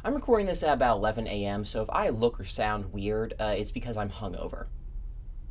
I'm recording this at about 11 a.m., so if I look or sound weird, it's because I'm hungover.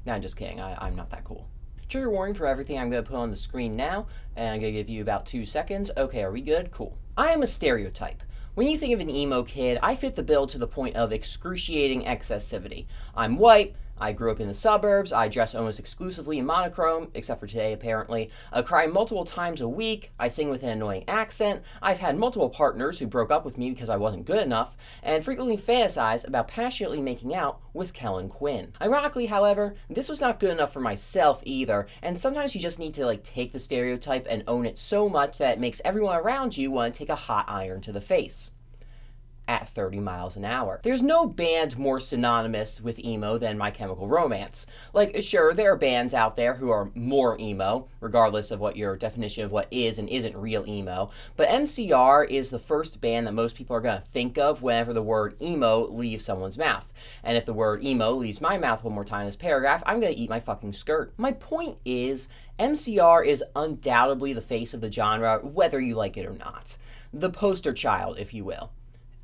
No, I'm just kidding. I'm not that cool. Trigger warning for everything I'm going to put on the screen now, and I'm going to give you about 2 seconds. Okay, are we good? Cool. I am a stereotype. When you think of an emo kid, I fit the bill to the point of excruciating excessivity. I'm white, I grew up in the suburbs, I dress almost exclusively in monochrome, except for today apparently, I cry multiple times a week, I sing with an annoying accent, I've had multiple partners who broke up with me because I wasn't good enough, and frequently fantasize about passionately making out with Kellen Quinn. Ironically, however, this was not good enough for myself either, and sometimes you just need to take the stereotype and own it so much that it makes everyone around you want to take a hot iron to the face. At 30 miles an hour. There's no band more synonymous with emo than My Chemical Romance. Sure, there are bands out there who are more emo, regardless of what your definition of what is and isn't real emo, but MCR is the first band that most people are going to think of whenever the word emo leaves someone's mouth. And if the word emo leaves my mouth one more time in this paragraph, I'm going to eat my fucking skirt. My point is, MCR is undoubtedly the face of the genre, whether you like it or not. The poster child, if you will,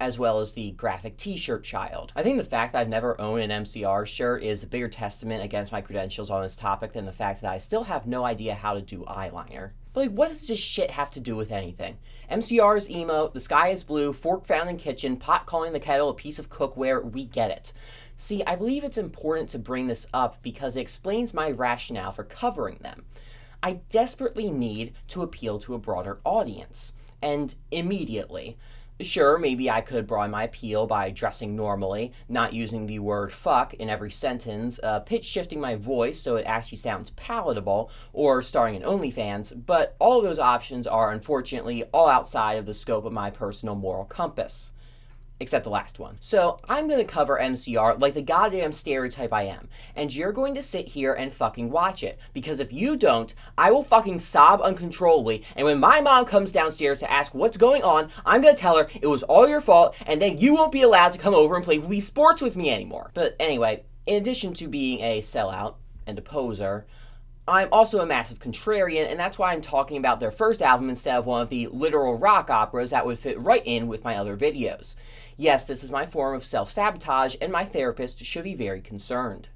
as well as the graphic t-shirt child. I think the fact that I've never owned an MCR shirt is a bigger testament against my credentials on this topic than the fact that I still have no idea how to do eyeliner. But what does this shit have to do with anything? MCR is emo, the sky is blue, fork found in kitchen, pot calling the kettle a piece of cookware, we get it. See, I believe it's important to bring this up because it explains my rationale for covering them. I desperately need to appeal to a broader audience, and immediately. Sure, maybe I could broaden my appeal by dressing normally, not using the word fuck in every sentence, pitch shifting my voice so it actually sounds palatable, or starring in OnlyFans, but all of those options are unfortunately all outside of the scope of my personal moral compass. Except the last one. So I'm going to cover MCR like the goddamn stereotype I am, and you're going to sit here and fucking watch it, because if you don't, I will fucking sob uncontrollably, and when my mom comes downstairs to ask what's going on, I'm going to tell her it was all your fault, and then you won't be allowed to come over and play Wii Sports with me anymore. But anyway, in addition to being a sellout and a poser, I'm also a massive contrarian, and that's why I'm talking about their first album instead of one of the literal rock operas that would fit right in with my other videos. Yes, this is my form of self-sabotage, and my therapist should be very concerned.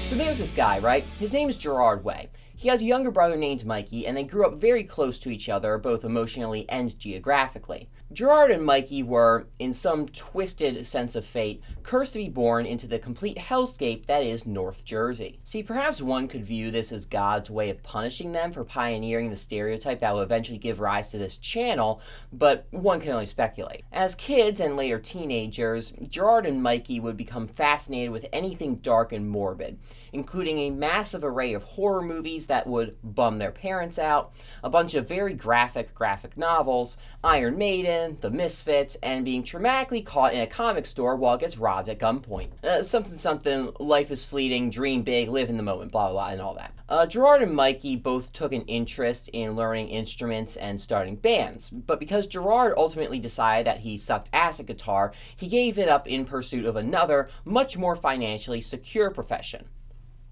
So there's this guy, right? His name is Gerard Way. He has a younger brother named Mikey, and they grew up very close to each other, both emotionally and geographically. Gerard and Mikey were, in some twisted sense of fate, cursed to be born into the complete hellscape that is North Jersey. See, perhaps one could view this as God's way of punishing them for pioneering the stereotype that will eventually give rise to this channel, but one can only speculate. As kids and later teenagers, Gerard and Mikey would become fascinated with anything dark and morbid, including a massive array of horror movies that would bum their parents out, a bunch of very graphic novels, Iron Maiden, The Misfits, and being traumatically caught in a comic store while it gets robbed at gunpoint. Something, life is fleeting, dream big, live in the moment, blah, blah, blah, and all that. Gerard and Mikey both took an interest in learning instruments and starting bands, but because Gerard ultimately decided that he sucked ass at guitar, he gave it up in pursuit of another, much more financially secure profession: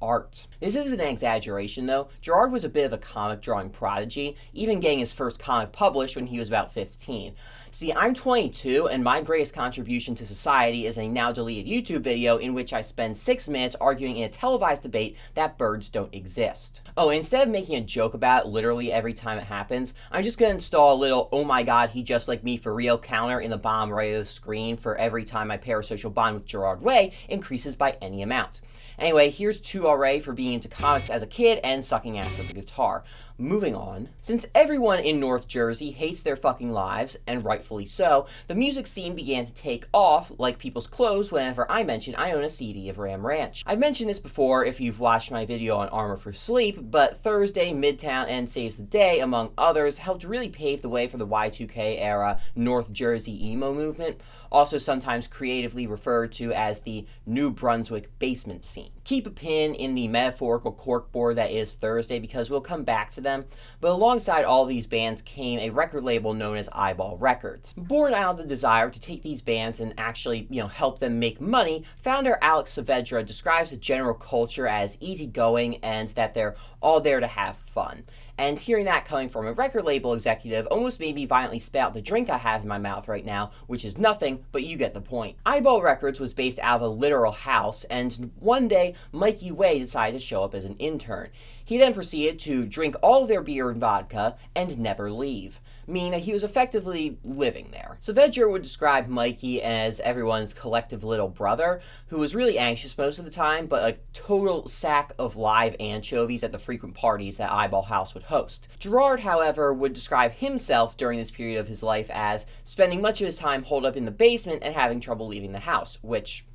art. This isn't an exaggeration though. Gerard was a bit of a comic drawing prodigy, even getting his first comic published when he was about 15. See, I'm 22, and my greatest contribution to society is a now deleted YouTube video in which I spend 6 minutes arguing in a televised debate that birds don't exist. Oh, and instead of making a joke about it literally every time it happens, I'm just gonna install a little "oh my god, he just like me for real" counter in the bottom right of the screen for every time my parasocial bond with Gerard Way increases by any amount. Anyway, here's 2 already for being into comics as a kid and sucking ass at the guitar. Moving on. Since everyone in North Jersey hates their fucking lives, and rightfully so, the music scene began to take off like people's clothes whenever I mention I own a CD of Ram Ranch. I've mentioned this before if you've watched my video on Armor for Sleep, but Thursday, Midtown, and Saves the Day, among others, helped really pave the way for the Y2K era North Jersey emo movement, also sometimes creatively referred to as the New Brunswick basement scene. Keep a pin in the metaphorical corkboard that is Thursday because we'll come back to them, but alongside all these bands came a record label known as Eyeball Records. Born out of the desire to take these bands and actually, help them make money, founder Alex Saavedra describes the general culture as easygoing and that they're all there to have fun. and hearing that coming from a record label executive almost made me violently spit out the drink I have in my mouth right now, which is nothing, but you get the point. Eyeball Records was based out of a literal house, and one day, Mikey Way decided to show up as an intern. He then proceeded to drink all of their beer and vodka and never leave, meaning that he was effectively living there. Saavedra would describe Mikey as everyone's collective little brother, who was really anxious most of the time, but a total sack of live anchovies at the frequent parties that Eyeball House would host. Gerard, however, would describe himself during this period of his life as spending much of his time holed up in the basement and having trouble leaving the house, which,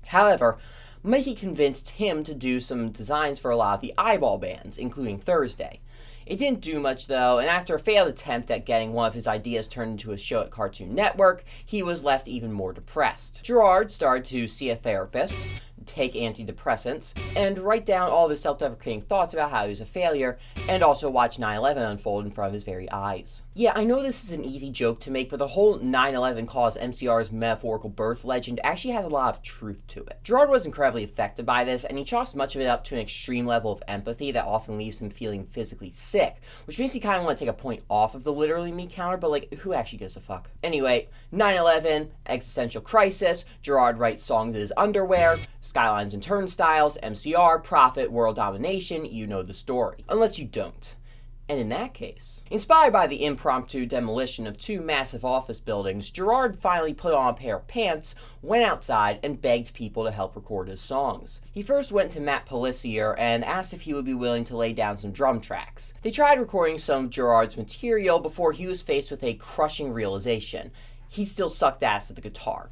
however, Mikey convinced him to do some designs for a lot of the Eyeball bands, including Thursday. It didn't do much though, and after a failed attempt at getting one of his ideas turned into a show at Cartoon Network, he was left even more depressed. Gerard started to see a therapist, take antidepressants, and write down all of his self-deprecating thoughts about how he was a failure, and also watch 9/11 unfold in front of his very eyes. Yeah, I know this is an easy joke to make, but the whole 9/11 caused MCR's metaphorical birth legend actually has a lot of truth to it. Gerard was incredibly affected by this, and he chalks much of it up to an extreme level of empathy that often leaves him feeling physically sick, which makes me kind of want to take a point off of the literally me counter, but like, who actually gives a fuck? Anyway, 9/11, existential crisis, Gerard writes songs in his underwear, Skylines and Turnstiles, MCR, Profit, World Domination, you know the story. Unless you don't. And in that case, inspired by the impromptu demolition of 2 massive office buildings, Gerard finally put on a pair of pants, went outside, and begged people to help record his songs. He first went to Matt Pellissier and asked if he would be willing to lay down some drum tracks. They tried recording some of Gerard's material before he was faced with a crushing realization. He still sucked ass at the guitar.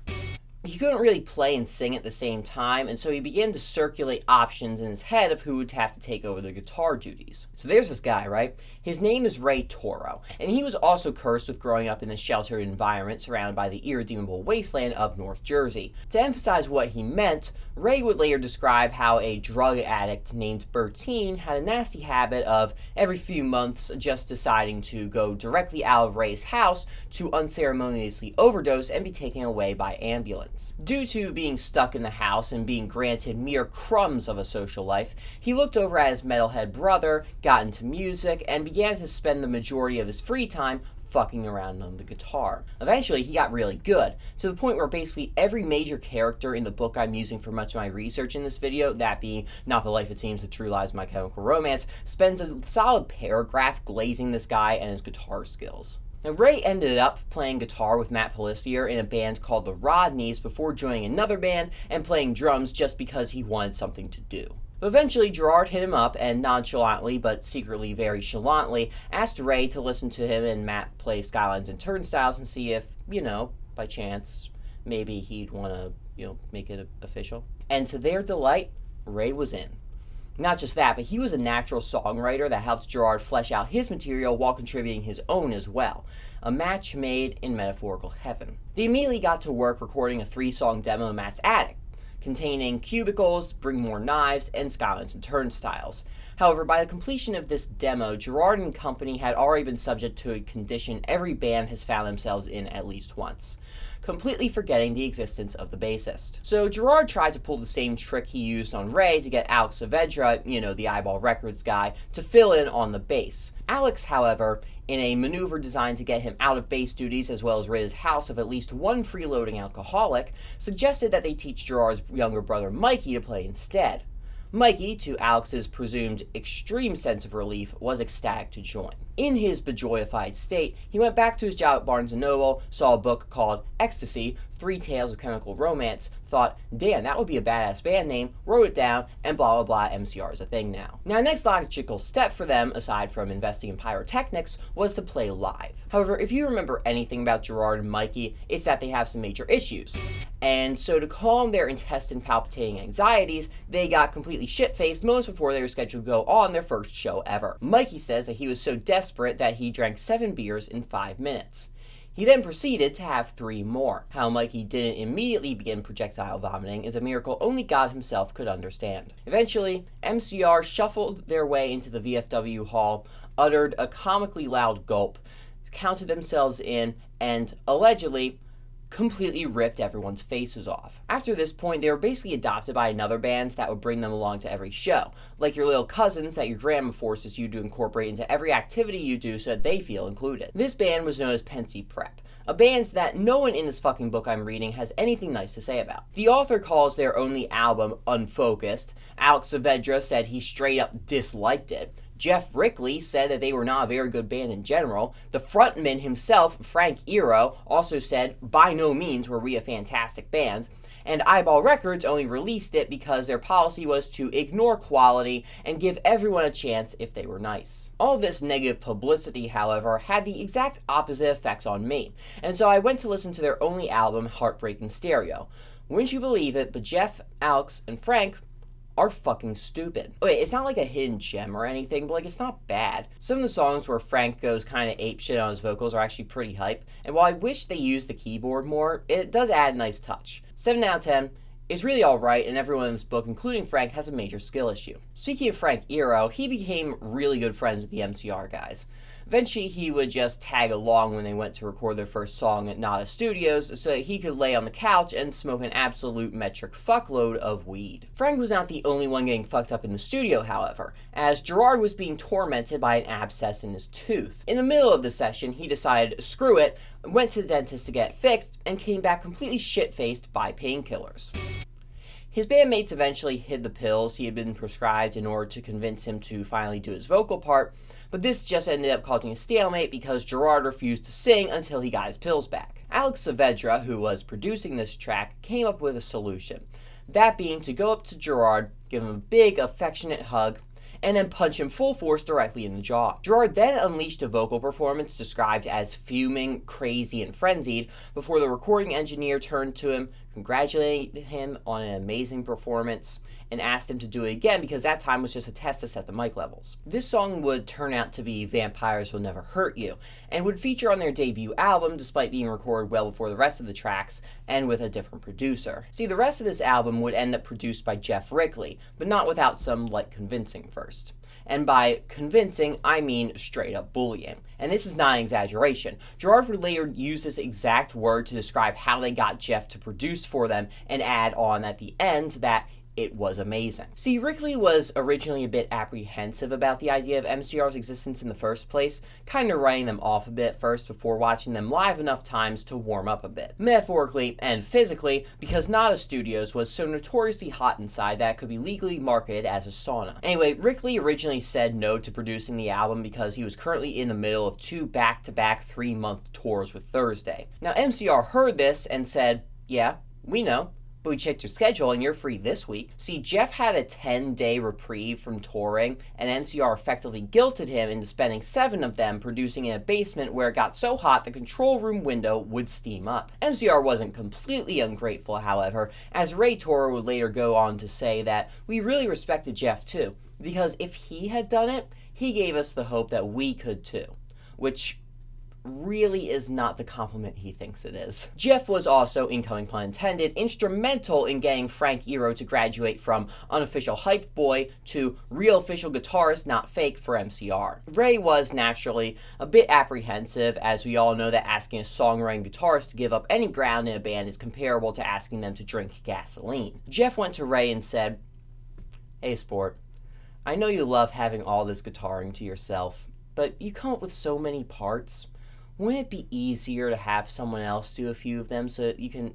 He couldn't really play and sing at the same time, and so he began to circulate options in his head of who would have to take over the guitar duties. So there's this guy, right? His name is Ray Toro, and he was also cursed with growing up in a sheltered environment surrounded by the irredeemable wasteland of North Jersey. To emphasize what he meant, Ray would later describe how a drug addict named Bertine had a nasty habit of, every few months, just deciding to go directly out of Ray's house to unceremoniously overdose and be taken away by ambulance. Due to being stuck in the house and being granted mere crumbs of a social life, he looked over at his metalhead brother, got into music, and began to spend the majority of his free time fucking around on the guitar. Eventually, he got really good, to the point where basically every major character in the book I'm using for much of my research in this video, that being Not the Life It Seems, The True Lives of My Chemical Romance, spends a solid paragraph glazing this guy and his guitar skills. Now, Ray ended up playing guitar with Matt Pellissier in a band called the Rodneys before joining another band and playing drums just because he wanted something to do. But eventually, Gerard hit him up and nonchalantly, but secretly very chalantly, asked Ray to listen to him and Matt play Skylines and Turnstiles and see if, by chance, maybe he'd want to, make it official. And to their delight, Ray was in. Not just that, but he was a natural songwriter that helped Gerard flesh out his material while contributing his own as well. A match made in metaphorical heaven. They immediately got to work recording a 3-song demo in Matt's attic, containing Cubicles, Bring More Knives, and Skylines and Turnstiles. However, by the completion of this demo, Gerard and company had already been subject to a condition every band has found themselves in at least once: completely forgetting the existence of the bassist. So Gerard tried to pull the same trick he used on Ray to get Alex Saavedra, the Eyeball Records guy, to fill in on the bass. Alex, however, in a maneuver designed to get him out of bass duties as well as rid his house of at least one freeloading alcoholic, suggested that they teach Gerard's younger brother Mikey to play instead. Mikey, to Alex's presumed extreme sense of relief, was ecstatic to join. In his bejoyified state, he went back to his job at Barnes & Noble, saw a book called Ecstasy, 3 Tales of Chemical Romance, thought, damn, that would be a badass band name, wrote it down, and blah blah blah, MCR is a thing now. Now, next logical step for them, aside from investing in pyrotechnics, was to play live. However, if you remember anything about Gerard and Mikey, it's that they have some major issues. And so to calm their intestine-palpitating anxieties, they got completely shit-faced moments before they were scheduled to go on their first show ever. Mikey says that he was so desperate that he drank 7 beers in 5 minutes. He then proceeded to have 3 more. How Mikey didn't immediately begin projectile vomiting is a miracle only God himself could understand. Eventually, MCR shuffled their way into the VFW hall, uttered a comically loud gulp, counted themselves in, and allegedly completely ripped everyone's faces off. After this point, they were basically adopted by another band that would bring them along to every show, like your little cousins that your grandma forces you to incorporate into every activity you do so that they feel included. This band was known as Pensy Prep, a band that no one in this fucking book I'm reading has anything nice to say about. The author calls their only album unfocused. Alex Saavedra said he straight up disliked it. Jeff Rickley said that they were not a very good band in general. The frontman himself, Frank Iero, also said, by no means were we a fantastic band. And Eyeball Records only released it because their policy was to ignore quality and give everyone a chance if they were nice. All this negative publicity, however, had the exact opposite effect on me, and so I went to listen to their only album, Heartbreak in Stereo. Wouldn't you believe it, but Jeff, Alex, and Frank are fucking stupid. Wait, it's not like a hidden gem or anything, but like it's not bad. Some of the songs where Frank goes kind of apeshit on his vocals are actually pretty hype, and while I wish they used the keyboard more, it does add a nice touch. 7 out of 10 is really alright, and everyone in this book, including Frank, has a major skill issue. Speaking of Frank Iero, he became really good friends with the MCR guys. Eventually, he would just tag along when they went to record their first song at Nada Studios so that he could lay on the couch and smoke an absolute metric fuckload of weed. Frank was not the only one getting fucked up in the studio, however, as Gerard was being tormented by an abscess in his tooth. In the middle of the session, he decided, screw it, went to the dentist to get it fixed, and came back completely shit-faced by painkillers. His bandmates eventually hid the pills he had been prescribed in order to convince him to finally do his vocal part, but this just ended up causing a stalemate because Gerard refused to sing until he got his pills back. Alex Saavedra, who was producing this track, came up with a solution. That being to go up to Gerard, give him a big, affectionate hug, and then punch him full force directly in the jaw. Gerard then unleashed a vocal performance described as fuming, crazy, and frenzied before the recording engineer turned to him, congratulated him on an amazing performance, and asked him to do it again because that time was just a test to set the mic levels. This song would turn out to be Vampires Will Never Hurt You, and would feature on their debut album despite being recorded well before the rest of the tracks, and with a different producer. See, the rest of this album would end up produced by Jeff Rickley, but not without some light convincing first. And by convincing, I mean straight up bullying. And this is not an exaggeration. Gerard would later use this exact word to describe how they got Jeff to produce for them, and add on at the end that it was amazing. See, Rickley was originally a bit apprehensive about the idea of MCR's existence in the first place, kind of writing them off a bit first before watching them live enough times to warm up a bit. Metaphorically and physically, because Nada Studios was so notoriously hot inside that it could be legally marketed as a sauna. Anyway, Rickley originally said no to producing the album because he was currently in the middle of 2 back-to-back 3-month tours with Thursday. Now, MCR heard this and said, yeah, we know, but we checked your schedule and you're free this week. See, Jeff had a 10-day reprieve from touring, and MCR effectively guilted him into spending 7 of them producing in a basement where it got so hot the control room window would steam up. MCR wasn't completely ungrateful, however, as Ray Toro would later go on to say that we really respected Jeff too, because if he had done it, he gave us the hope that we could too, which really is not the compliment he thinks it is. Jeff was also, incoming pun intended, instrumental in getting Frank Iero to graduate from unofficial hype boy to real official guitarist, not fake, for MCR. Ray was, naturally, a bit apprehensive, as we all know that asking a songwriting guitarist to give up any ground in a band is comparable to asking them to drink gasoline. Jeff went to Ray and said, "Hey sport, I know you love having all this guitaring to yourself, but you come up with so many parts. Wouldn't it be easier to have someone else do a few of them so that you can,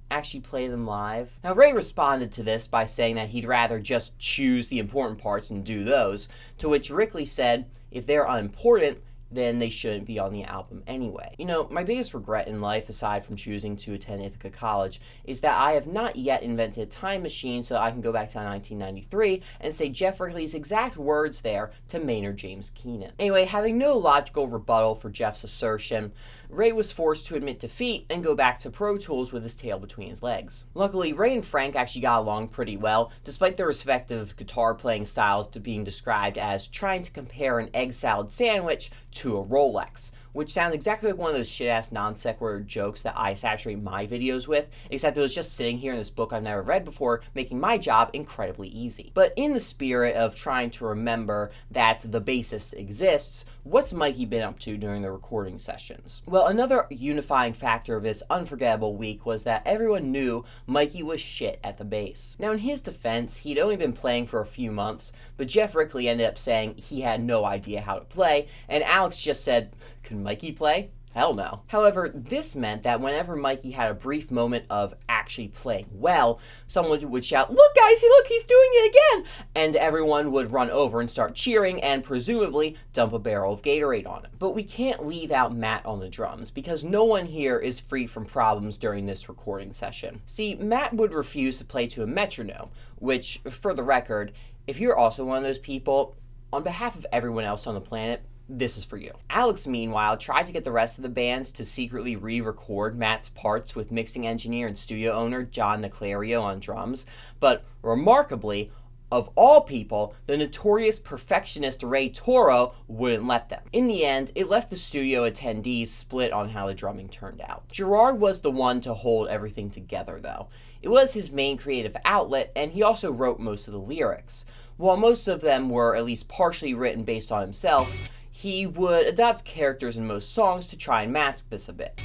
actually play them live?" Now, Ray responded to this by saying that he'd rather just choose the important parts and do those, to which Rickley said, if they're unimportant, then they shouldn't be on the album anyway. My biggest regret in life, aside from choosing to attend Ithaca College, is that I have not yet invented a time machine so that I can go back to 1993 and say Jeff Rickley's exact words there to Maynard James Keenan. Anyway, having no logical rebuttal for Jeff's assertion, Ray was forced to admit defeat and go back to Pro Tools with his tail between his legs. Luckily, Ray and Frank actually got along pretty well, despite their respective guitar playing styles being described as trying to compare an egg salad sandwich to a Rolex, which sounds exactly like one of those shit-ass non-sequitur jokes that I saturate my videos with, except it was just sitting here in this book I've never read before, making my job incredibly easy. But in the spirit of trying to remember that the bassist exists, what's Mikey been up to during the recording sessions? Well, another unifying factor of this unforgettable week was that everyone knew Mikey was shit at the bass. Now, in his defense, he'd only been playing for a few months, but Jeff Rickley ended up saying he had no idea how to play, and Alex just said, "Can Mikey play?" Hell no. However, this meant that whenever Mikey had a brief moment of actually playing well, someone would shout, "Look guys, look, he's doing it again!" And everyone would run over and start cheering and presumably dump a barrel of Gatorade on him. But we can't leave out Matt on the drums, because no one here is free from problems during this recording session. See, Matt would refuse to play to a metronome, which, for the record, if you're also one of those people, on behalf of everyone else on the planet, this is for you. Alex, meanwhile, tried to get the rest of the band to secretly re-record Matt's parts with mixing engineer and studio owner John Niclario on drums, but remarkably, of all people, the notorious perfectionist Ray Toro wouldn't let them. In the end, it left the studio attendees split on how the drumming turned out. Gerard was the one to hold everything together, though. It was his main creative outlet, and he also wrote most of the lyrics. While most of them were at least partially written based on himself, he would adopt characters in most songs to try and mask this a bit.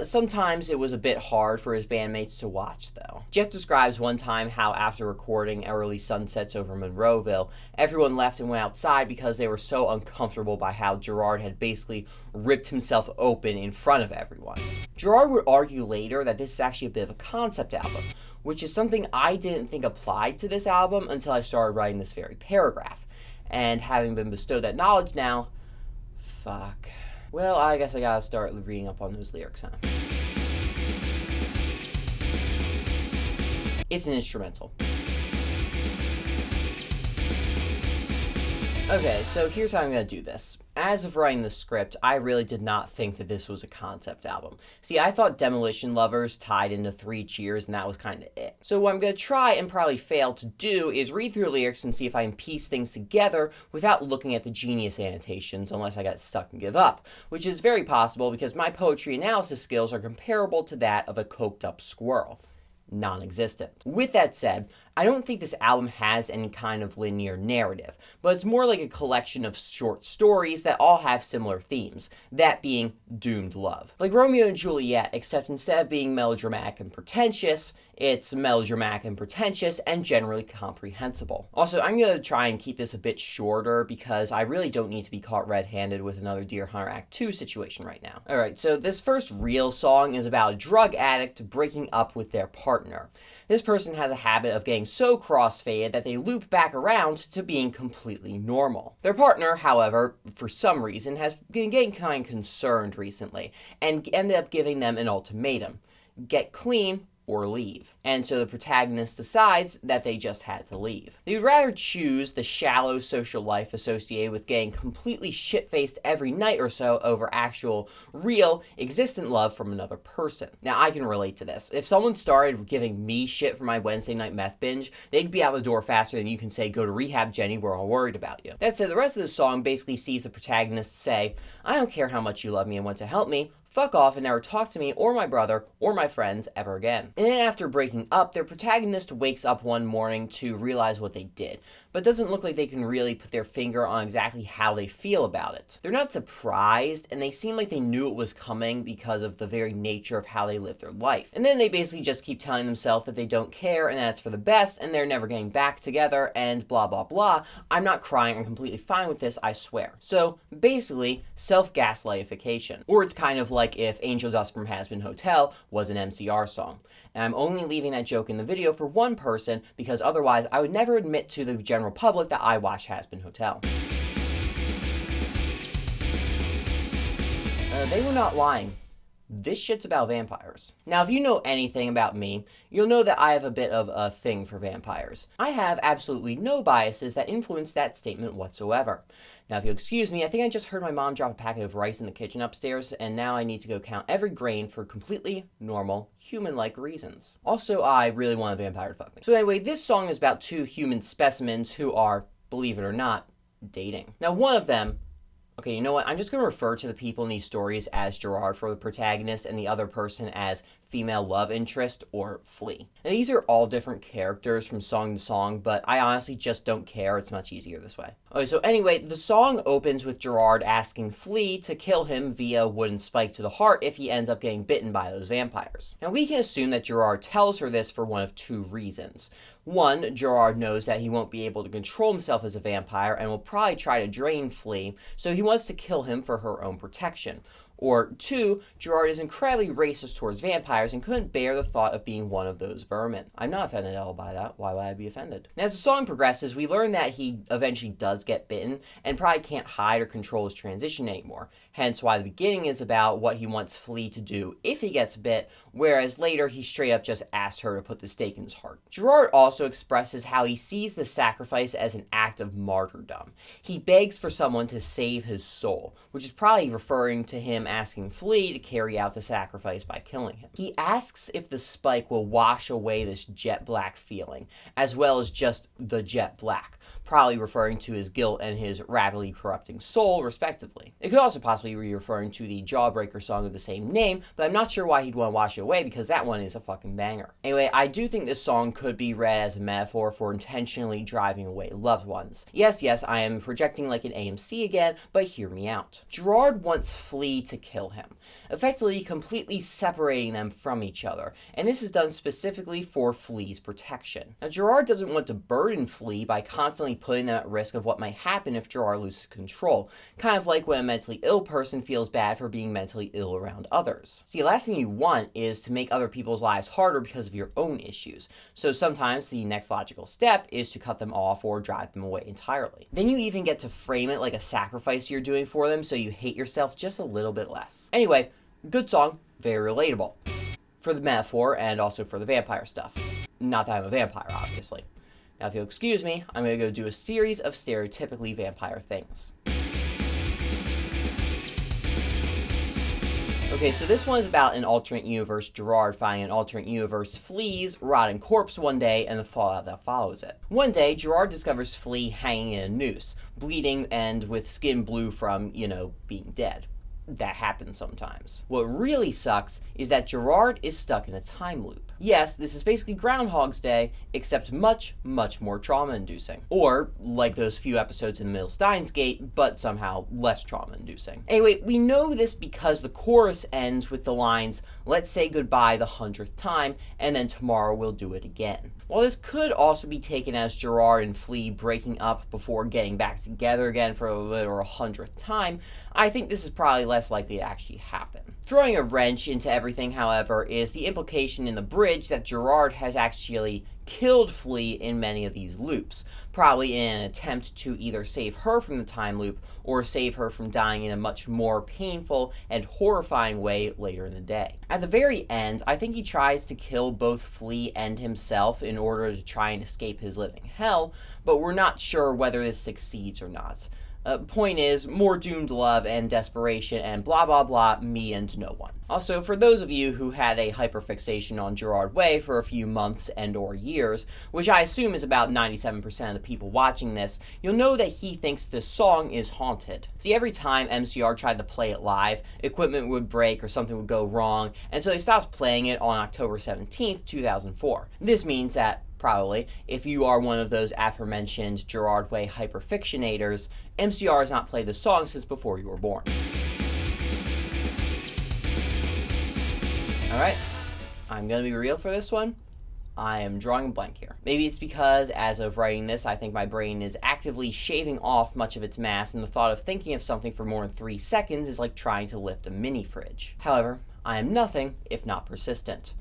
Sometimes it was a bit hard for his bandmates to watch, though. Jeff describes one time how after recording Early Sunsets over Monroeville, everyone left and went outside because they were so uncomfortable by how Gerard had basically ripped himself open in front of everyone. Gerard would argue later that this is actually a bit of a concept album, which is something I didn't think applied to this album until I started writing this very paragraph. And having been bestowed that knowledge now, fuck. Well, I guess I gotta start reading up on those lyrics, huh? It's an instrumental. Okay, so here's how I'm going to do this. As of writing the script, I really did not think that this was a concept album. See, I thought Demolition Lovers tied into 3 Cheers, and that was kind of it. So what I'm going to try and probably fail to do is read through the lyrics and see if I can piece things together without looking at the genius annotations unless I get stuck and give up, which is very possible because my poetry analysis skills are comparable to that of a coked up squirrel. Non-existent. With that said, I don't think this album has any kind of linear narrative, but it's more like a collection of short stories that all have similar themes, that being doomed love. Like Romeo and Juliet, except instead of being melodramatic and pretentious, it's melodramatic and pretentious and generally comprehensible. Also, I'm going to try and keep this a bit shorter because I really don't need to be caught red-handed with another Deer Hunter Act 2 situation right now. Alright, so this first real song is about a drug addict breaking up with their partner. This person has a habit of getting so crossfaded that they loop back around to being completely normal. Their partner, however, for some reason, has been getting kind of concerned recently and ended up giving them an ultimatum. Get clean or leave. And so the protagonist decides that they just had to leave. They would rather choose the shallow social life associated with getting completely shit-faced every night or so over actual, real, existent love from another person. Now, I can relate to this. If someone started giving me shit for my Wednesday night meth binge, they'd be out the door faster than you can say, "Go to rehab, Jenny, we're all worried about you." That said, the rest of the song basically sees the protagonist say, "I don't care how much you love me and want to help me, fuck off and never talk to me or my brother or my friends ever again." And then after breaking up, their protagonist wakes up one morning to realize what they did, but doesn't look like they can really put their finger on exactly how they feel about it. They're not surprised, and they seem like they knew it was coming because of the very nature of how they live their life. And then they basically just keep telling themselves that they don't care and that it's for the best and they're never getting back together and blah blah blah. I'm not crying, I'm completely fine with this, I swear. So basically, self-gaslightification. Or it's kind of like if Angel Dust from Hazbin Hotel was an MCR song. And I'm only leaving that joke in the video for one person because otherwise I would never admit to the general public that I watch Hazbin Hotel. They were not lying. This shit's about vampires. Now, if you know anything about me, you'll know that I have a bit of a thing for vampires. I have absolutely no biases that influence that statement whatsoever. Now, if you'll excuse me, I think I just heard my mom drop a packet of rice in the kitchen upstairs, and now I need to go count every grain for completely normal, human-like reasons. Also, I really want a vampire to fuck me. So anyway, this song is about 2 human specimens who are, believe it or not, dating. Now, one of them, Okay, you know what? I'm just going to refer to the people in these stories as Gerard for the protagonist and the other person as female love interest or Flea. And these are all different characters from song to song, but I honestly just don't care. It's much easier this way. Okay, so anyway, the song opens with Gerard asking Flea to kill him via a wooden spike to the heart if he ends up getting bitten by those vampires. Now, we can assume that Gerard tells her this for one of two reasons. One, Gerard knows that he won't be able to control himself as a vampire and will probably try to drain Flea, so he wants to kill him for her own protection. Or two, Gerard is incredibly racist towards vampires and couldn't bear the thought of being one of those vermin. I'm not offended at all by that. Why would I be offended? And as the song progresses, we learn that he eventually does get bitten and probably can't hide or control his transition anymore. Hence why the beginning is about what he wants Flea to do if he gets bit, whereas later he straight up just asks her to put the stake in his heart. Gerard also expresses how he sees the sacrifice as an act of martyrdom. He begs for someone to save his soul, which is probably referring to him asking Flea to carry out the sacrifice by killing him. He asks if the spike will wash away this jet black feeling, as well as just the jet black, probably referring to his guilt and his rapidly corrupting soul, respectively. It could also possibly be referring to the Jawbreaker song of the same name, but I'm not sure why he'd want to wash it away because that one is a fucking banger. Anyway, I do think this song could be read as a metaphor for intentionally driving away loved ones. Yes, I am projecting like an AMC again, but hear me out. Gerard wants Flea to kill him, effectively completely separating them from each other, and this is done specifically for Flea's protection. Now, Gerard doesn't want to burden Flea by constantly putting them at risk of what might happen if Gerard loses control, kind of like when a mentally ill person feels bad for being mentally ill around others. See, the last thing you want is to make other people's lives harder because of your own issues, so sometimes the next logical step is to cut them off or drive them away entirely. Then you even get to frame it like a sacrifice you're doing for them so you hate yourself just a little bit less. Anyway, good song, very relatable. For the metaphor and also for the vampire stuff. Not that I'm a vampire, obviously. Now, if you'll excuse me, I'm going to go do a series of stereotypically vampire things. Okay, so this one's about an alternate universe Gerard finding an alternate universe Flea's rotting corpse one day and the fallout that follows it. One day, Gerard discovers Flea hanging in a noose, bleeding and with skin blue from, being dead. That happens sometimes. What really sucks is that Gerard is stuck in a time loop. Yes, this is basically Groundhog's Day, except much, much more trauma-inducing. Or, like those few episodes in Middle Steins Gate, but somehow less trauma-inducing. Anyway, we know this because the chorus ends with the lines, "Let's say goodbye the 100th time, and then tomorrow we'll do it again." While this could also be taken as Gerard and Flea breaking up before getting back together again for the literal 100th time, I think this is probably less likely to actually happen. Throwing a wrench into everything, however, is the implication in the bridge that Gerard has actually killed Flea in many of these loops, probably in an attempt to either save her from the time loop or save her from dying in a much more painful and horrifying way later in the day. At the very end, I think he tries to kill both Flea and himself in order to try and escape his living hell, but we're not sure whether this succeeds or not. Point is, more doomed love and desperation and blah blah blah, me and no one. Also, for those of you who had a hyperfixation on Gerard Way for a few months and or years, which I assume is about 97% of the people watching this, you'll know that he thinks this song is haunted. See, every time MCR tried to play it live, equipment would break or something would go wrong, and so they stopped playing it on October 17th, 2004. This means that probably, if you are one of those aforementioned Gerard Way hyperfictionators, MCR has not played the song since before you were born. Alright, I'm gonna be real for this one. I am drawing a blank here. Maybe it's because, as of writing this, I think my brain is actively shaving off much of its mass, and the thought of thinking of something for more than 3 seconds is like trying to lift a mini fridge. However, I am nothing if not persistent.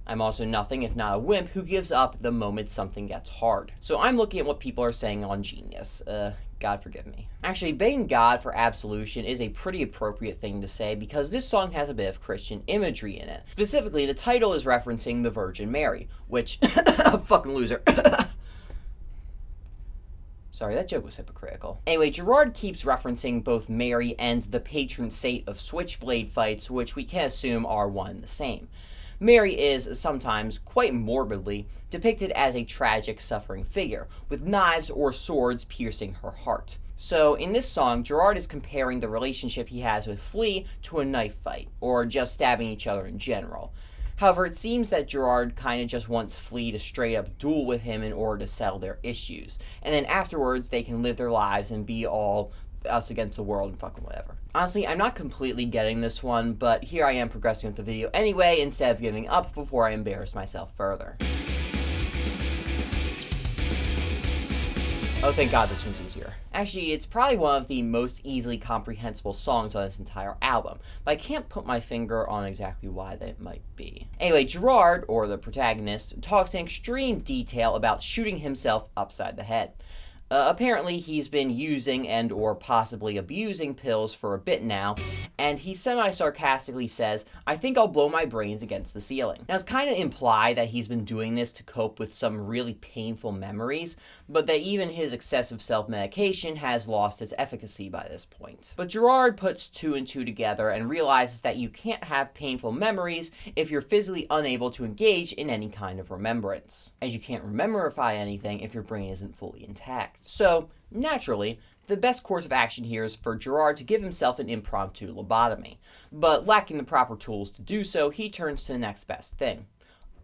I'm also nothing if not a wimp who gives up the moment something gets hard. So I'm looking at what people are saying on Genius. God forgive me. Actually, begging God for absolution is a pretty appropriate thing to say because this song has a bit of Christian imagery in it. Specifically, the title is referencing the Virgin Mary, which... fucking loser. Sorry, that joke was hypocritical. Anyway, Gerard keeps referencing both Mary and the patron saint of switchblade fights, which we can assume are one and the same. Mary is, sometimes quite morbidly, depicted as a tragic, suffering figure, with knives or swords piercing her heart. So in this song, Gerard is comparing the relationship he has with Flea to a knife fight, or just stabbing each other in general. However, it seems that Gerard kind of just wants Flea to straight up duel with him in order to settle their issues, and then afterwards they can live their lives and be all us against the world and fucking whatever. Honestly, I'm not completely getting this one, but here I am progressing with the video anyway instead of giving up before I embarrass myself further. Oh, thank God this one's easier. Actually, it's probably one of the most easily comprehensible songs on this entire album, but I can't put my finger on exactly why that might be. Anyway, Gerard, or the protagonist, talks in extreme detail about shooting himself upside the head. Apparently, he's been using and or possibly abusing pills for a bit now, and he semi-sarcastically says, "I think I'll blow my brains against the ceiling." Now, it's kind of implied that he's been doing this to cope with some really painful memories, but that even his excessive self-medication has lost its efficacy by this point. But Gerard puts two and two together and realizes that you can't have painful memories if you're physically unable to engage in any kind of remembrance, as you can't rememberify anything if your brain isn't fully intact. So, naturally, the best course of action here is for Gerard to give himself an impromptu lobotomy. But lacking the proper tools to do so, he turns to the next best thing: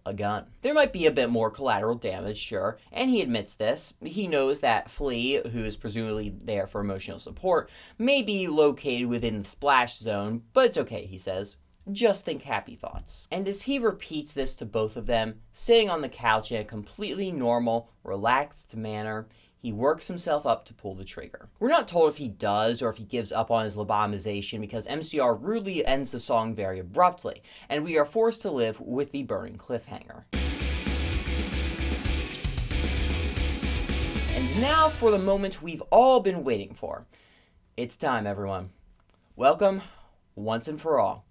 a gun. There might be a bit more collateral damage, sure, and he admits this. He knows that Flea, who is presumably there for emotional support, may be located within the splash zone, but it's okay, he says. Just think happy thoughts. And as he repeats this to both of them, sitting on the couch in a completely normal, relaxed manner, he works himself up to pull the trigger. We're not told if he does or if he gives up on his lobotomization because MCR rudely ends the song very abruptly, and we are forced to live with the burning cliffhanger. And now for the moment we've all been waiting for. It's time, everyone. Welcome, once and for all,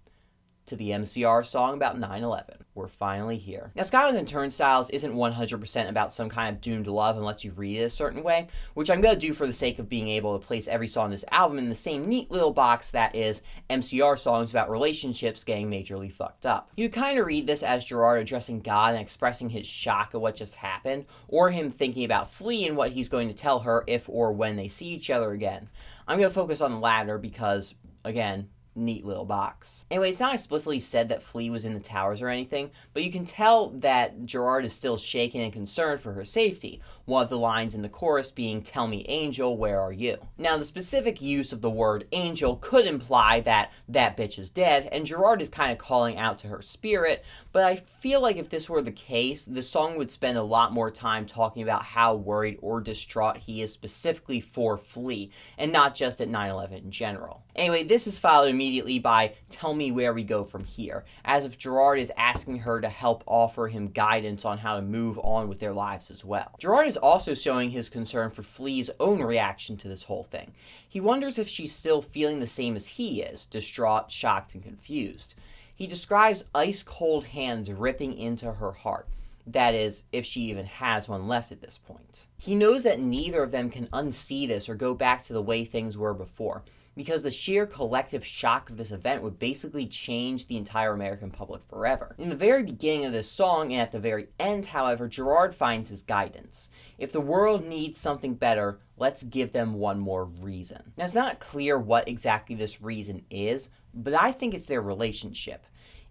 to the MCR song about 9/11. We're finally here. Now, Skylines and Turnstiles isn't 100% about some kind of doomed love unless you read it a certain way, which I'm going to do for the sake of being able to place every song on this album in the same neat little box that is MCR songs about relationships getting majorly fucked up. You kind of read this as Gerard addressing God and expressing his shock at what just happened, or him thinking about Flea and what he's going to tell her if or when they see each other again. I'm going to focus on the latter because, again, neat little box. Anyway, it's not explicitly said that Flea was in the towers or anything, but you can tell that Gerard is still shaken and concerned for her safety, one of the lines in the chorus being, "Tell me, angel, where are you?" Now, the specific use of the word angel could imply that that bitch is dead, and Gerard is kind of calling out to her spirit, but I feel like if this were the case, the song would spend a lot more time talking about how worried or distraught he is specifically for Flea, and not just at 9/11 in general. Anyway, this is followed immediately by "Tell me where we go from here," as if Gerard is asking her to help offer him guidance on how to move on with their lives as well. Gerard is also showing his concern for Flea's own reaction to this whole thing. He wonders if she's still feeling the same as he is, distraught, shocked, and confused. He describes ice-cold hands ripping into her heart. That is, if she even has one left at this point. He knows that neither of them can unsee this or go back to the way things were before, because the sheer collective shock of this event would basically change the entire American public forever. In the very beginning of this song and at the very end, however, Gerard finds his guidance. If the world needs something better, let's give them one more reason. Now, it's not clear what exactly this reason is, but I think it's their relationship.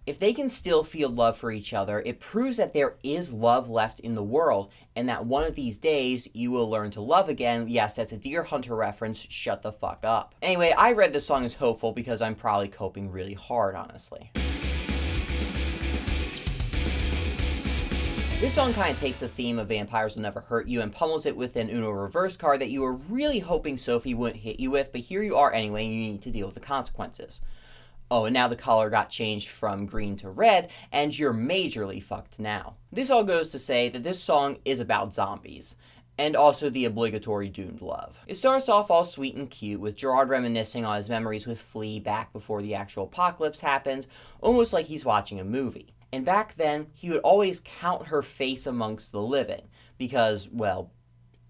If they can still feel love for each other, it proves that there is love left in the world, and that one of these days, you will learn to love again. Yes, that's a Deer Hunter reference, shut the fuck up. Anyway, I read this song as hopeful because I'm probably coping really hard, honestly. This song kind of takes the theme of vampires will never hurt you and pummels it with an Uno reverse card that you were really hoping Sophie wouldn't hit you with, but here you are anyway, and you need to deal with the consequences. Oh, and now the color got changed from green to red, and you're majorly fucked now. This all goes to say that this song is about zombies, and also the obligatory doomed love. It starts off all sweet and cute, with Gerard reminiscing on his memories with Flea back before the actual apocalypse happened, almost like he's watching a movie. And back then, he would always count her face amongst the living, because, well,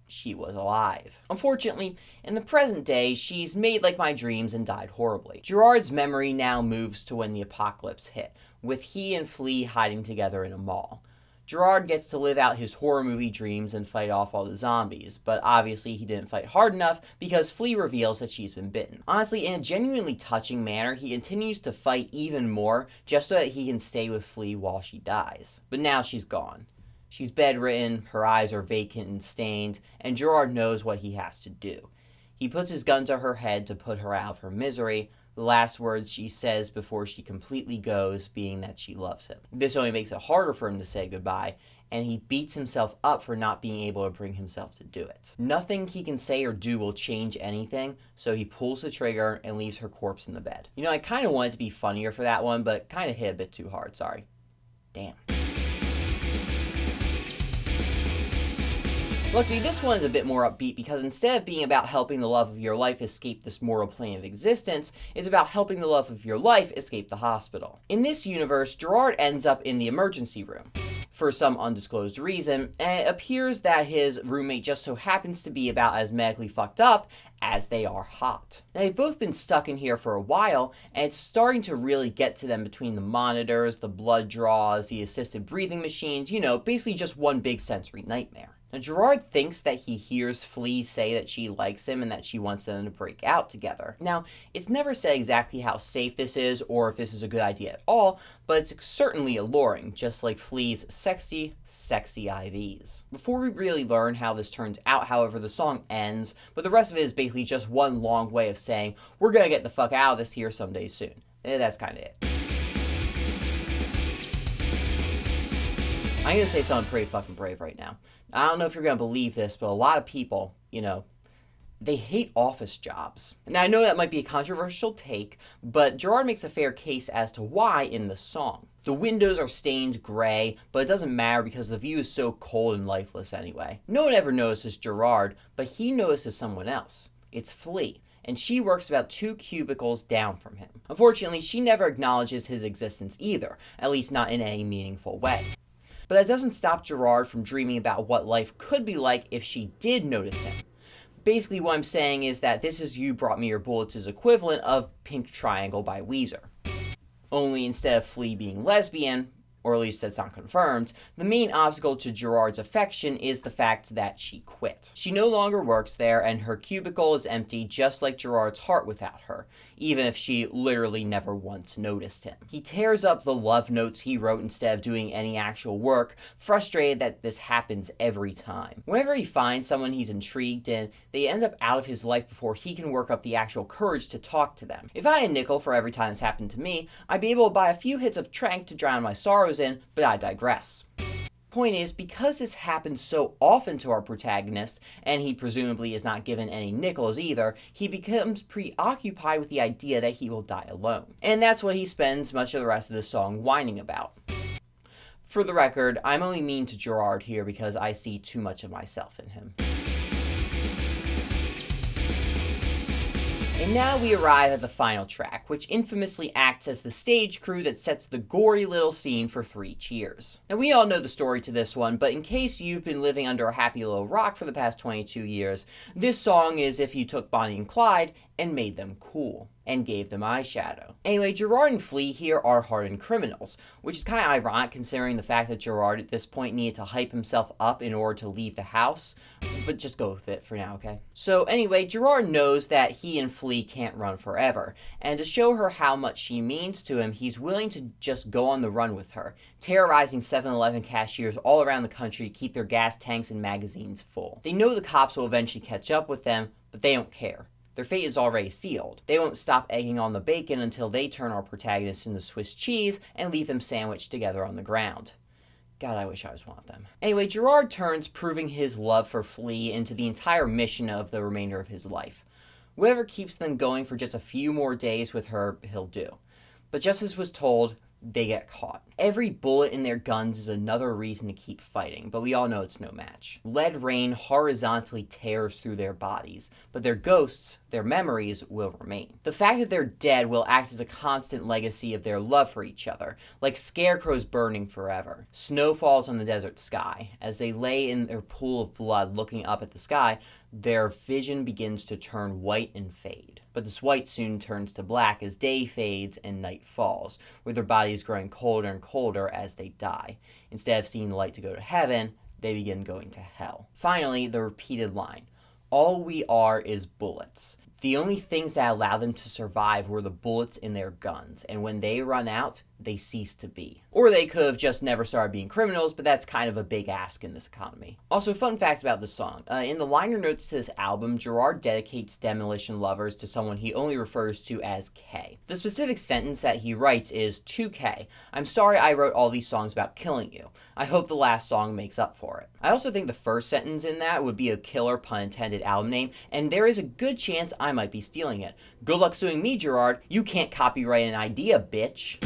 she was alive. Unfortunately, in the present day, she's made like my dreams and died horribly. Gerard's memory now moves to when the apocalypse hit, with he and Flea hiding together in a mall. Gerard gets to live out his horror movie dreams and fight off all the zombies, but obviously he didn't fight hard enough because Flea reveals that she's been bitten. Honestly, in a genuinely touching manner, he continues to fight even more just so that he can stay with Flea while she dies. But now she's gone. She's bedridden, her eyes are vacant and stained, and Gerard knows what he has to do. He puts his gun to her head to put her out of her misery, the last words she says before she completely goes being that she loves him. This only makes it harder for him to say goodbye, and he beats himself up for not being able to bring himself to do it. Nothing he can say or do will change anything, so he pulls the trigger and leaves her corpse in the bed. You know, I kind of wanted to be funnier for that one, but kind of hit a bit too hard, sorry. Damn. Luckily, this one's a bit more upbeat because instead of being about helping the love of your life escape this mortal plane of existence, it's about helping the love of your life escape the hospital. In this universe, Gerard ends up in the emergency room for some undisclosed reason, and it appears that his roommate just so happens to be about as medically fucked up as they are hot. Now, they've both been stuck in here for a while, and it's starting to really get to them between the monitors, the blood draws, the assisted breathing machines, you know, basically just one big sensory nightmare. Now, Gerard thinks that he hears Flea say that she likes him and that she wants them to break out together. Now, it's never said exactly how safe this is or if this is a good idea at all, but it's certainly alluring, just like Flea's sexy, sexy IVs. Before we really learn how this turns out, however, the song ends, but the rest of it is basically just one long way of saying, we're gonna get the fuck out of this here someday soon. And that's kind of it. I'm gonna say something pretty fucking brave right now. I don't know if you're gonna believe this, but a lot of people, you know, they hate office jobs. Now, I know that might be a controversial take, but Gerard makes a fair case as to why in the song. The windows are stained gray, but it doesn't matter because the view is so cold and lifeless anyway. No one ever notices Gerard, but he notices someone else. It's Flea, and she works about 2 cubicles down from him. Unfortunately, she never acknowledges his existence either, at least not in any meaningful way. But that doesn't stop Gerard from dreaming about what life could be like if she did notice him. Basically, what I'm saying is that This Is You Brought Me Your Bullets' equivalent of Pink Triangle by Weezer. Only instead of Flea being lesbian, or at least that's not confirmed, the main obstacle to Gerard's affection is the fact that she quit. She no longer works there, and her cubicle is empty just like Gerard's heart without her, even if she literally never once noticed him. He tears up the love notes he wrote instead of doing any actual work, frustrated that this happens every time. Whenever he finds someone he's intrigued in, they end up out of his life before he can work up the actual courage to talk to them. If I had a nickel for every time this happened to me, I'd be able to buy a few hits of Trank to drown my sorrows in, but I digress. Point is, because this happens so often to our protagonist, and he presumably is not given any nickels either, he becomes preoccupied with the idea that he will die alone. And that's what he spends much of the rest of the song whining about. For the record, I'm only mean to Gerard here because I see too much of myself in him. And now we arrive at the final track, which infamously acts as the stage crew that sets the gory little scene for 3 Cheers. Now, we all know the story to this one, but in case you've been living under a happy little rock for the past 22 years, this song is if you took Bonnie and Clyde and made them cool, and gave them eyeshadow. Anyway, Gerard and Flea here are hardened criminals, which is kind of ironic considering the fact that Gerard at this point needed to hype himself up in order to leave the house, but just go with it for now, okay? So anyway, Gerard knows that he and Flea can't run forever, and to show her how much she means to him, he's willing to just go on the run with her, terrorizing 7-Eleven cashiers all around the country to keep their gas tanks and magazines full. They know the cops will eventually catch up with them, but they don't care. Their fate is already sealed. They won't stop egging on the bacon until they turn our protagonists into Swiss cheese and leave them sandwiched together on the ground. God, I wish I was one of them. Anyway, Gerard turns proving his love for Flea into the entire mission of the remainder of his life. Whatever keeps them going for just a few more days with her, he'll do. But just as was told, they get caught. Every bullet in their guns is another reason to keep fighting, but we all know it's no match. Lead rain horizontally tears through their bodies, but their ghosts, their memories, will remain. The fact that they're dead will act as a constant legacy of their love for each other, like scarecrows burning forever. Snow falls on the desert sky. As they lay in their pool of blood looking up at the sky, their vision begins to turn white and fade. but this white soon turns to black as day fades and night falls, with their bodies growing colder and colder as they die. Instead of seeing the light to go to heaven, they begin going to hell. Finally, the repeated line, "All we are is bullets." The only things that allowed them to survive were the bullets in their guns, and when they run out, they cease to be. Or they could have just never started being criminals, but that's kind of a big ask in this economy. Also, fun fact about the song. In the liner notes to this album, Gerard dedicates Demolition Lovers to someone he only refers to as K. The specific sentence that he writes is, "To K, I'm sorry I wrote all these songs about killing you. I hope the last song makes up for it." I also think the first sentence in that would be a killer pun intended album name, and there is a good chance I might be stealing it. Good luck suing me, Gerard. You can't copyright an idea, bitch.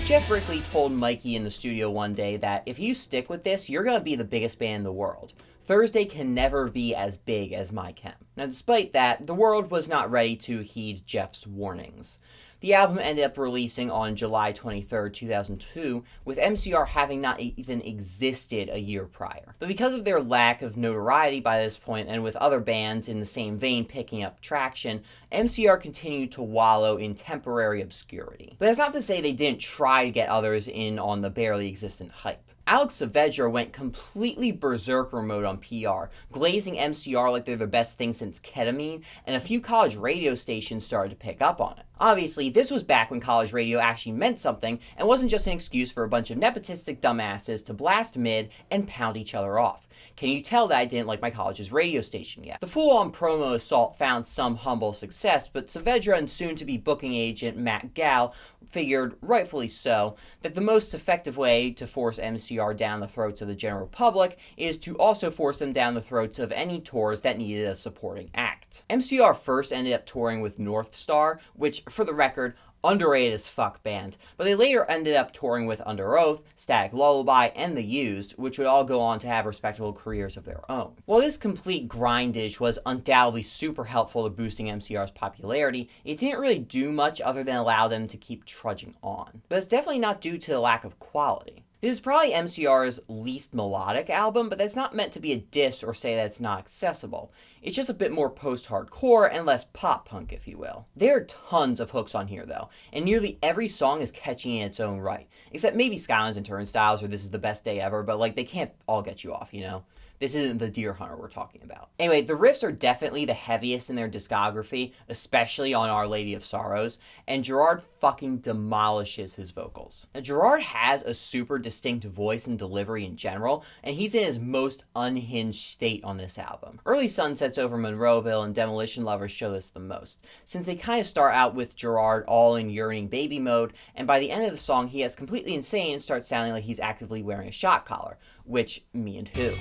Jeff Rickley told Mikey in the studio one day that if you stick with this, you're going to be the biggest band in the world. Thursday can never be as big as My Chem. Now, despite that, the world was not ready to heed Jeff's warnings. The album ended up releasing on July 23rd, 2002, with MCR having not even existed a year prior. But because of their lack of notoriety by this point, and with other bands in the same vein picking up traction, MCR continued to wallow in temporary obscurity. But that's not to say they didn't try to get others in on the barely existent hype. Alex Saavedra went completely berserker mode on PR, glazing MCR like they're the best thing since ketamine, and a few college radio stations started to pick up on it. Obviously, this was back when college radio actually meant something, and wasn't just an excuse for a bunch of nepotistic dumbasses to blast mid and pound each other off. Can you tell that I didn't like my college's radio station yet? The full-on promo assault found some humble success, but Saavedra and soon-to-be booking agent Matt Gall figured, rightfully so, that the most effective way to force MCR down the throats of the general public is to also force them down the throats of any tours that needed a supporting act. MCR first ended up touring with North Star, which, for the record, underrated as fuck band, but they later ended up touring with Under Oath, Static Lullaby, and The Used, which would all go on to have respectable careers of their own. While this complete grindage was undoubtedly super helpful to boosting MCR's popularity, it didn't really do much other than allow them to keep trudging on. But it's definitely not due to the lack of quality. This is probably MCR's least melodic album, but that's not meant to be a diss or say that it's not accessible. It's just a bit more post-hardcore and less pop-punk, if you will. There are tons of hooks on here, though, and nearly every song is catchy in its own right. Except maybe Skylines and Turnstiles or This Is the Best Day Ever, but like they can't all get you off, you know? This isn't the Deer Hunter we're talking about. Anyway, the riffs are definitely the heaviest in their discography, especially on Our Lady of Sorrows, and Gerard fucking demolishes his vocals. Now, Gerard has a super distinct voice and delivery in general, and he's in his most unhinged state on this album. Early Sunsets over Monroeville and Demolition Lovers show this the most, since they kind of start out with Gerard all in yearning baby mode, and by the end of the song he gets completely insane and starts sounding like he's actively wearing a shot collar, which, me and who.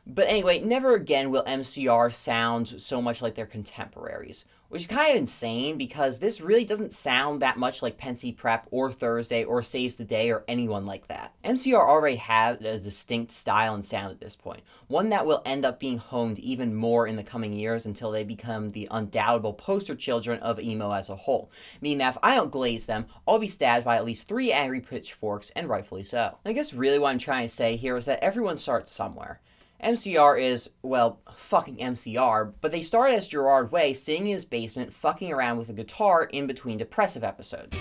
But anyway, never again will MCR sound so much like their contemporaries, which is kind of insane because this really doesn't sound that much like Pensy Prep or Thursday or Saves the Day or anyone like that. MCR already had a distinct style and sound at this point, one that will end up being honed even more in the coming years until they become the undoubtable poster children of emo as a whole, meaning that if I don't glaze them, I'll be stabbed by at least 3 angry pitchforks, and rightfully so. I guess really what I'm trying to say here is that everyone starts somewhere. MCR is, well, fucking MCR, but they started as Gerard Way sitting in his basement fucking around with a guitar in between depressive episodes.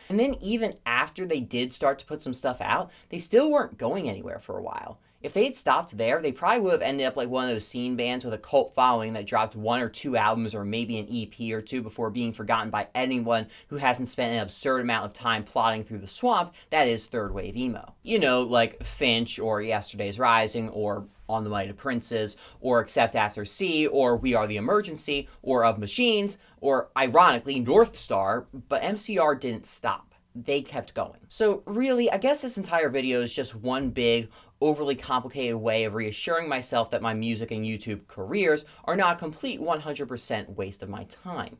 And then even after they did start to put some stuff out, they still weren't going anywhere for a while. If they had stopped there, they probably would have ended up like one of those scene bands with a cult following that dropped 1 or 2 albums or maybe an EP or 2 before being forgotten by anyone who hasn't spent an absurd amount of time plodding through the swamp that is third wave emo. You know, like Finch or Yesterday's Rising or On the Mighty Princes or Accept After C or We Are the Emergency or Of Machines or, ironically, North Star, but MCR didn't stop. They kept going. So really, I guess this entire video is just one big, overly complicated way of reassuring myself that my music and YouTube careers are not a complete 100% waste of my time.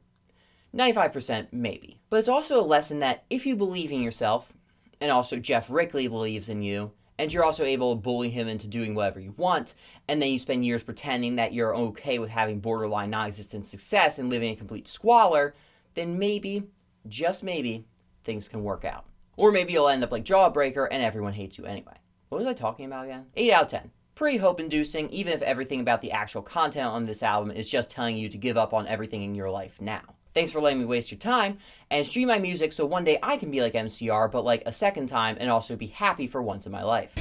95% maybe. But it's also a lesson that if you believe in yourself, and also Jeff Rickley believes in you, and you're also able to bully him into doing whatever you want, and then you spend years pretending that you're okay with having borderline non-existent success and living in complete squalor, then maybe, just maybe, things can work out. Or maybe you'll end up like Jawbreaker and everyone hates you anyway. What was I talking about again? 8 out of 10. pretty hope-inducing, even if everything about the actual content on this album is just telling you to give up on everything in your life now. Thanks for letting me waste your time, and stream my music so one day I can be like MCR, but like a second time, and also be happy for once in my life.